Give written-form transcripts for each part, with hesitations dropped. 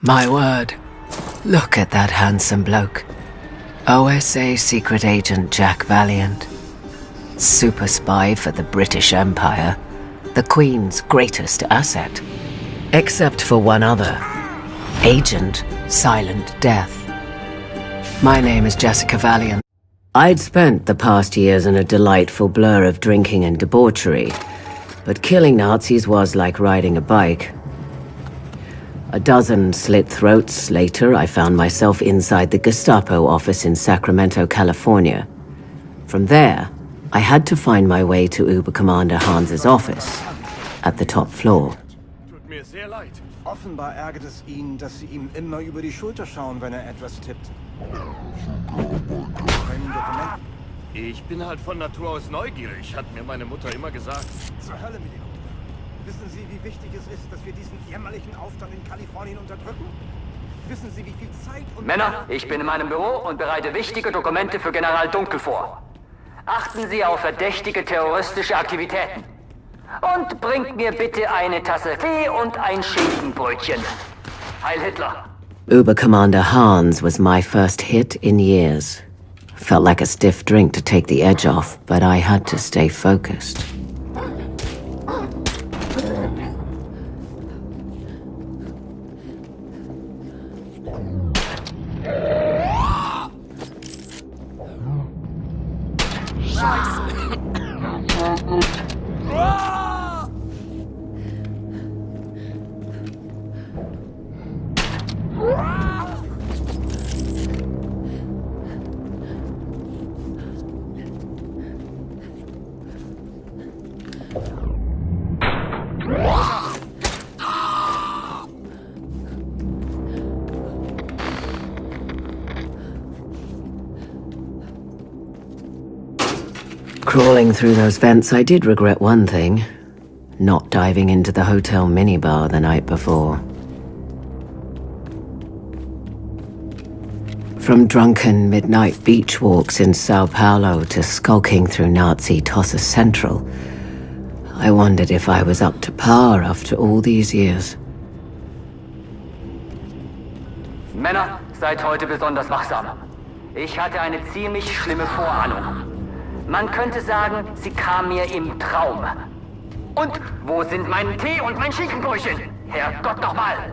My word. Look at that handsome bloke. OSA secret agent Jack Valiant. Super spy for the British Empire. The Queen's greatest asset. Except for one other. Agent Silent Death. My name is Jessica Valiant. I'd spent the past years in a delightful blur of drinking and debauchery, but killing Nazis was like riding a bike. A dozen slit throats later, I found myself inside the Gestapo office in Sacramento, California. From there, I had to find my way to Obercommander Hans's office, at the top floor. Tut mir sehr leid. Offenbar ärgert es ihn, dass Sie ihm immer über die Schulter schauen, wenn er etwas tippt. Ich bin halt von Natur aus neugierig, hat mir meine Mutter immer gesagt. Zur Hölle, Milio. Wissen Sie, wie wichtig es ist, dass wir diesen jämmerlichen Aufstand in Kalifornien unterdrücken? Wissen Sie, wie viel Zeit und... Männer, ich bin in meinem Büro und bereite wichtige Dokumente für General Dunkel vor. Achten Sie auf verdächtige terroristische Aktivitäten. Und bringt mir bitte eine Tasse Tee und ein Schinkenbrötchen. Heil Hitler! Obercommander Hans was my first hit in years. Felt like a stiff drink to take the edge off, but I had to stay focused. Crawling through those vents, I did regret one thing. Not diving into the hotel minibar the night before. From drunken midnight beach walks in Sao Paulo to skulking through Nazi Tossa Central, I wondered if I was up to par after all these years. Männer, seid heute besonders wachsam. Ich hatte eine ziemlich schlimme Vorahnung. Man könnte sagen, sie kam mir im Traum. Und wo sind mein Tee und mein Schinkenbrötchen? Herrgott nochmal!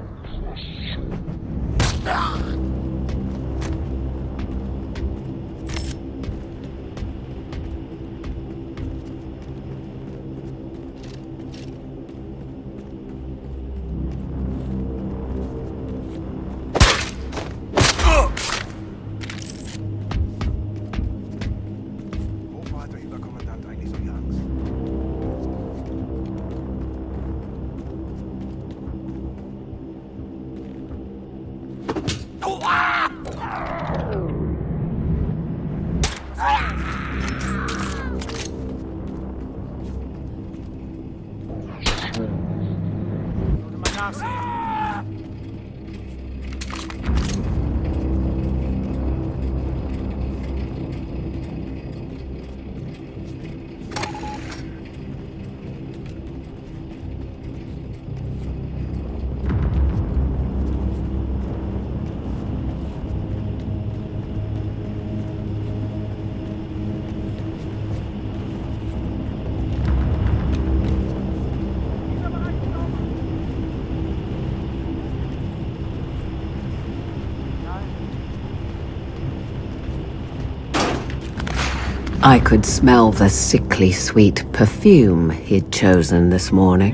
I could smell the sickly sweet perfume he'd chosen this morning.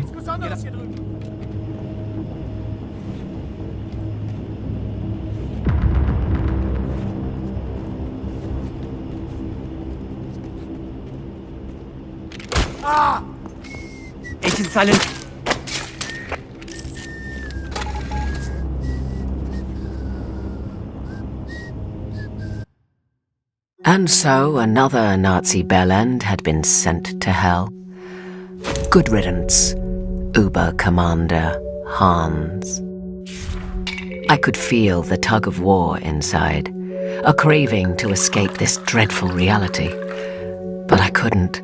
Agent Silent. And so another Nazi bellend had been sent to hell. Good riddance, Obercommander Hans. I could feel the tug of war inside, a craving to escape this dreadful reality. But I couldn't.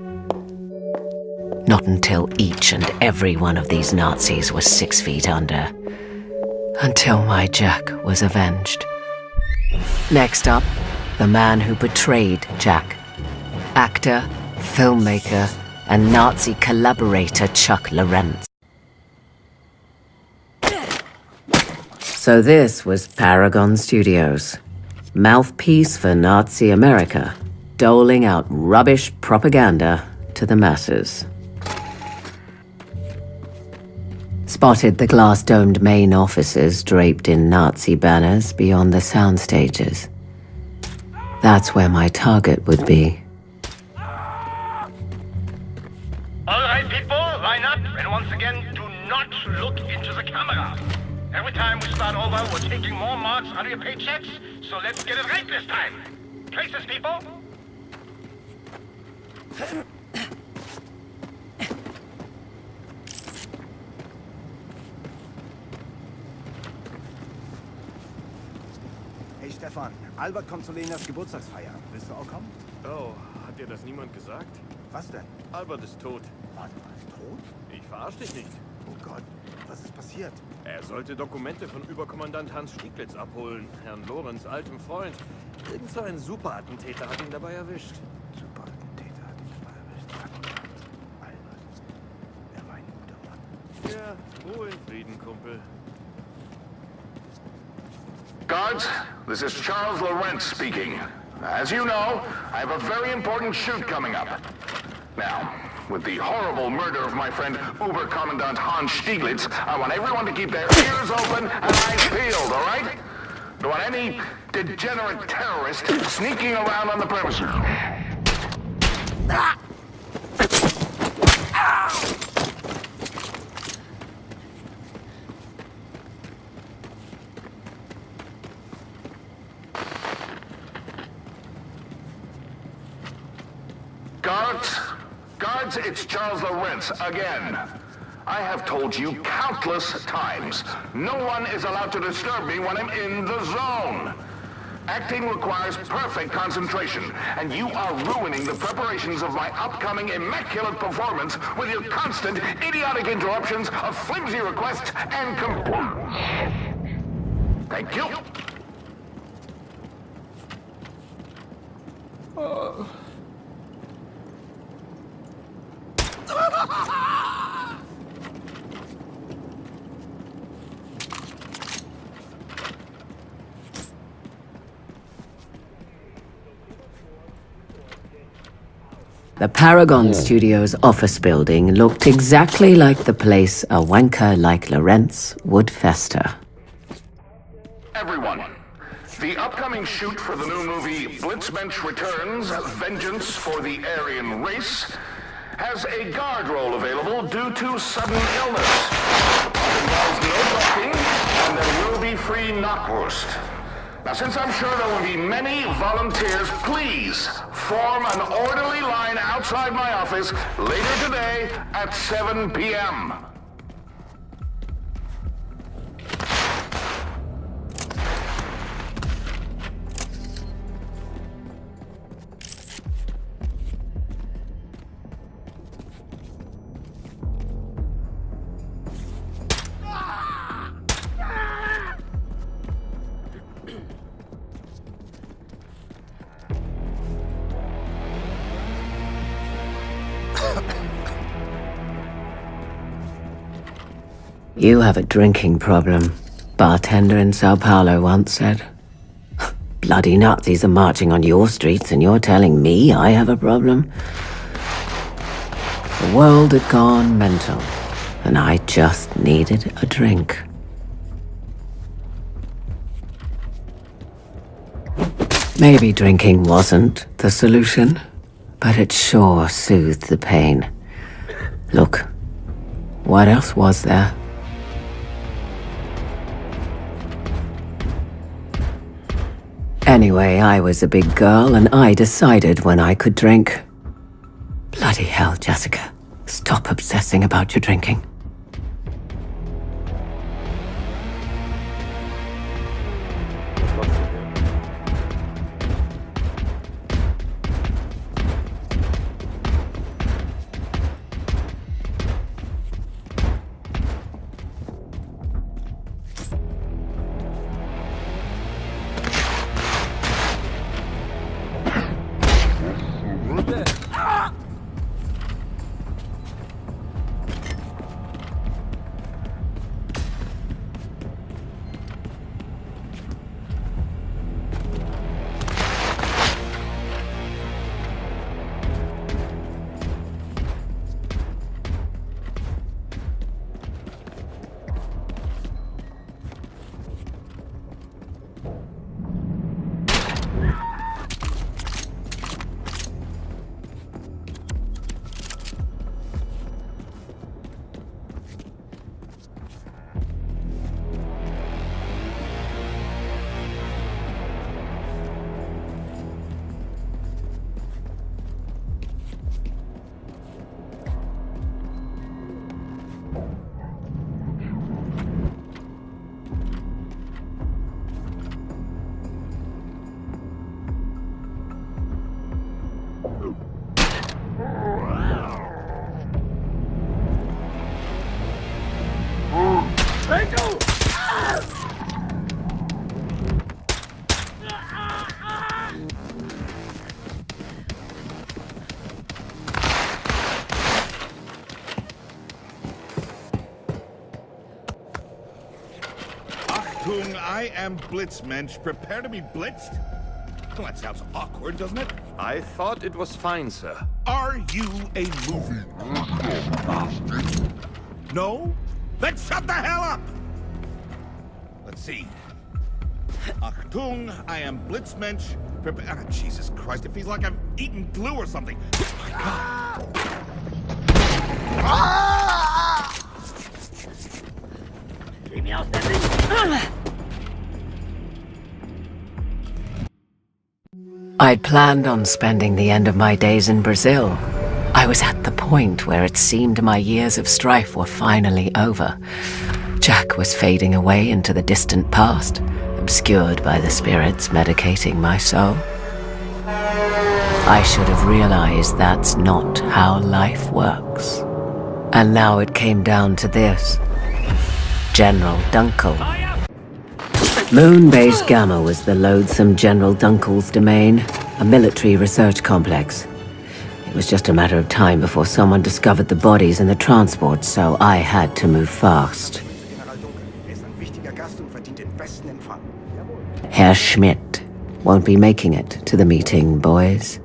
Not until each and every one of these Nazis was 6 feet under. until my Jack was avenged. Next up, the man who betrayed Jack. Actor, filmmaker, and Nazi collaborator Chuck Laurent. So this was Paragon Studios, mouthpiece for Nazi America, doling out rubbish propaganda to the masses. Spotted the glass-domed main offices draped in Nazi banners beyond the sound stages. That's where my target would be. All right, people, line up, and once again, do not look into the camera. Every time we start over, we're taking more marks out of your paychecks, so let's get it right this time. Places, people. Hey Stefan, Albert kommt zu Lenas Geburtstagsfeier. Willst du auch kommen? Oh, hat dir das niemand gesagt? Was denn? Albert ist tot. Warte mal, tot? Ich verarsch dich nicht. Oh Gott, was ist passiert? Er sollte Dokumente von Überkommandant Hans Stieglitz abholen, Herrn Lorenz altem Freund. Irgend so ein Superattentäter hat ihn dabei erwischt. Superattentäter hat ihn dabei erwischt. Albert, er war ein guter Mann. Ja, Ruhe in Frieden, Kumpel. Guards, this is Charles Laurent speaking. As you know, I have a very important shoot coming up. Now, with the horrible murder of my friend Uber-Commandant Hans Stieglitz, I want everyone to keep their ears open and eyes peeled, all right? Don't want any degenerate terrorist sneaking around on the premises. Guards, it's Charles Laurent again. I have told you countless times, no one is allowed to disturb me when I'm in the zone. Acting requires perfect concentration, and you are ruining the preparations of my upcoming immaculate performance with your constant, idiotic interruptions of flimsy requests and Thank you. The Paragon Studios office building looked exactly like the place a wanker like Lorentz would fester. Everyone, the upcoming shoot for the new movie Blitzmensch Returns, Vengeance for the Aryan Race, has a guard role available due to sudden illness. The part involves no ducking, and there will be free knockwurst. Now, since I'm sure there will be many volunteers, please form an orderly line outside my office later today at 7 p.m. You have a drinking problem, bartender in Sao Paulo once said. Bloody Nazis are marching on your streets and you're telling me I have a problem? The world had gone mental, and I just needed a drink. Maybe drinking wasn't the solution, but it sure soothed the pain. Look, what else was there? Anyway, I was a big girl and I decided when I could drink. Bloody hell, Jessica. Stop obsessing about your drinking. Achtung, I am Blitzmensch. Prepare to be blitzed? Well, that sounds awkward, doesn't it? I thought it was fine, sir. Are you a movie? No? Then shut the hell up! Let's see. Achtung, I am Blitzmensch. Jesus Christ, it feels like I've eaten glue or something. Oh my God. I'd planned on spending the end of my days in Brazil. I was at the point where it seemed my years of strife were finally over. Jack was fading away into the distant past, obscured by the spirits medicating my soul. I should have realized that's not how life works. And now it came down to this. General Dunkel. Moon-based Gamma was the loathsome General Dunkel's domain, a military research complex. It was just a matter of time before someone discovered the bodies in the transport, so I had to move fast. General Dunkel, ist ein wichtiger Gast und verdient den besten Empfang. Herr Schmidt won't be making it to the meeting, boys.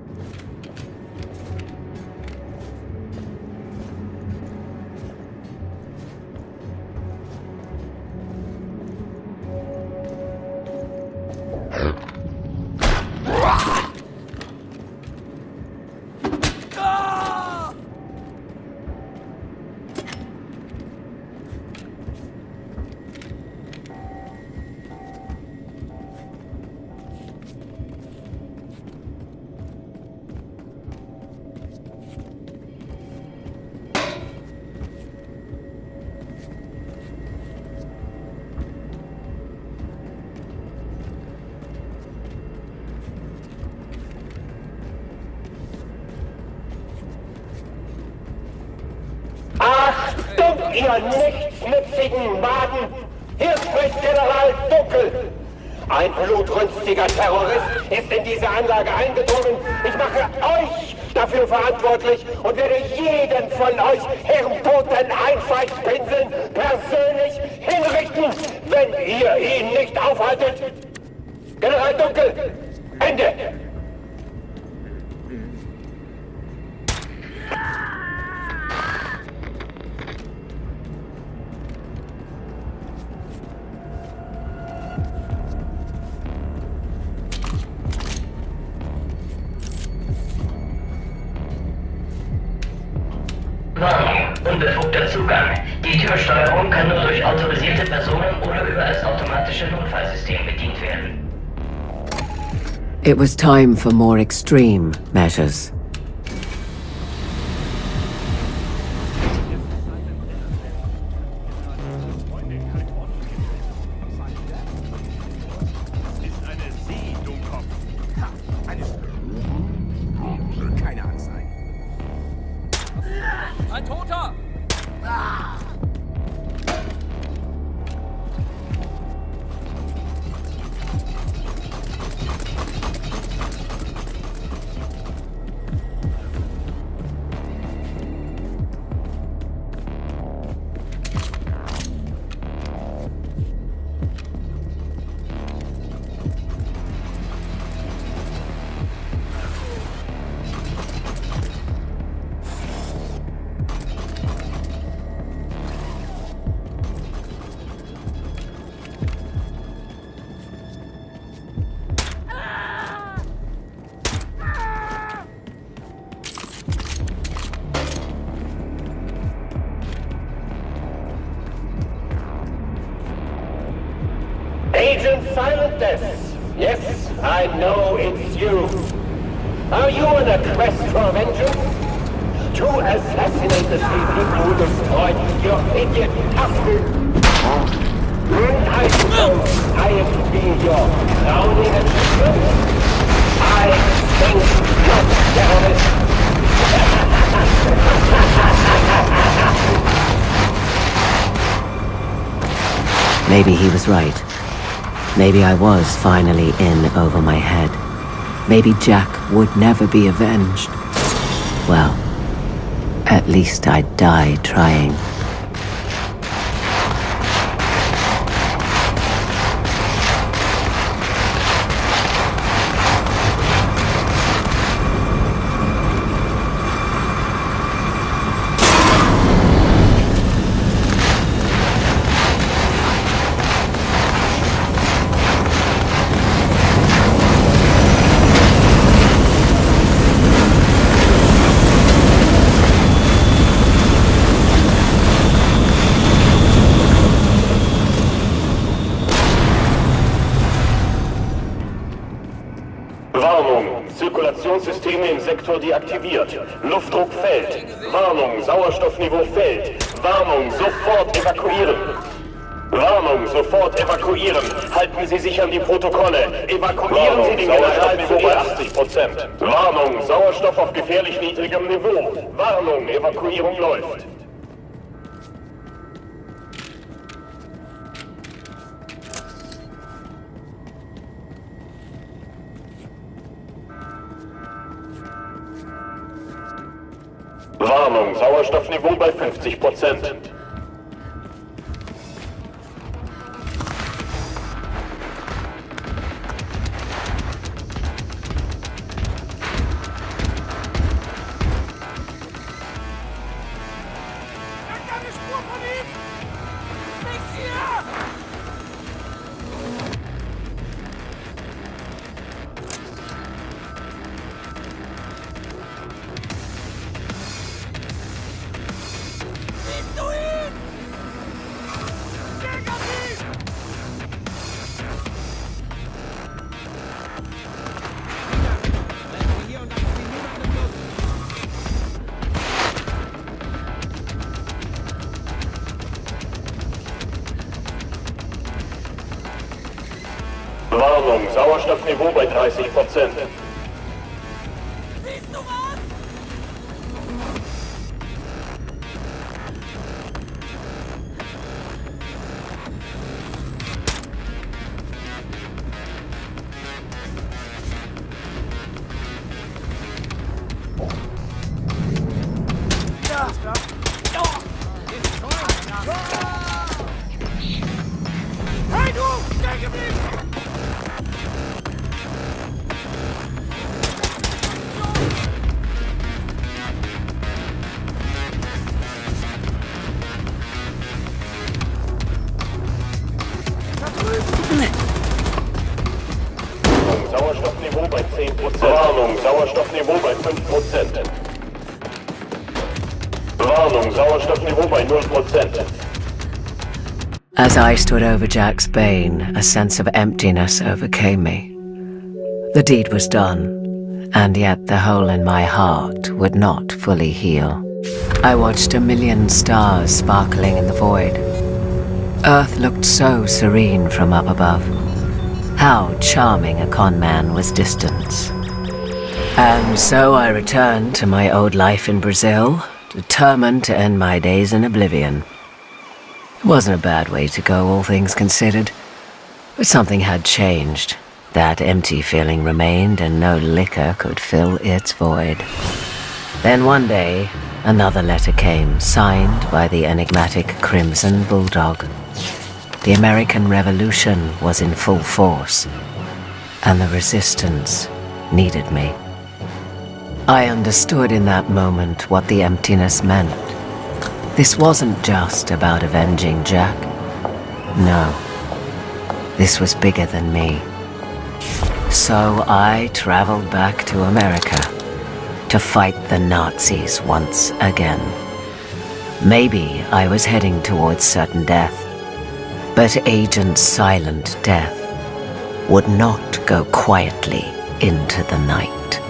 Achtung, ihr nichtsnützigen Maden! Hier spricht General Dunkel! Ein blutrünstiger Terrorist ist in diese Anlage eingedrungen. Ich mache euch dafür verantwortlich und werde jeden von euch hirntoten Einfallspinseln persönlich hinrichten, wenn ihr ihn nicht aufhaltet. General Dunkel, Ende! Warnung, unbefugter Zugang. Die Türsteuerung kann nur durch autorisierte Personen oder über das automatische Notfallsystem bedient werden. It was time for more extreme measures. Keine Anzeigen. Ein Toter! Agent Silent Death. Yes, I know it's you. Are you on a quest for vengeance? To assassinate the three people who destroyed your idiot castle? Then I suppose I am to be your crowning achievement? I think not, terrorist. Maybe he was right. Maybe I was finally in over my head. Maybe Jack would never be avenged. Well, at least I'd die trying. Warnung, Zirkulationssysteme im Sektor deaktiviert. Luftdruck fällt. Warnung, Sauerstoffniveau fällt. Warnung, sofort evakuieren. Warnung, sofort evakuieren. Halten Sie sich an die Protokolle. Evakuieren Sie den Generalniveau bei 80%. Warnung, Sauerstoff auf gefährlich niedrigem Niveau. Warnung, Evakuierung läuft. Warnung, Sauerstoffniveau bei 50%. Warnung, Sauerstoffniveau bei 30%. Hey du! Steh geblieben! Sauerstoffniveau bei 10%. Warnung, Sauerstoffniveau bei 5%. Warnung, Sauerstoffniveau bei 0%. As I stood over Jack's bane, a sense of emptiness overcame me. The deed was done, and yet the hole in my heart would not fully heal. I watched a million stars sparkling in the void. Earth looked so serene from up above. How charming a con man was distance. And so I returned to my old life in Brazil, determined to end my days in oblivion. It wasn't a bad way to go, all things considered. But something had changed. That empty feeling remained, and no liquor could fill its void. Then one day, another letter came, signed by the enigmatic Crimson Bulldog. The American Revolution was in full force, and the resistance needed me. I understood in that moment what the emptiness meant. This wasn't just about avenging Jack. No, this was bigger than me. So I traveled back to America to fight the Nazis once again. Maybe I was heading towards certain death, but Agent Silent Death would not go quietly into the night.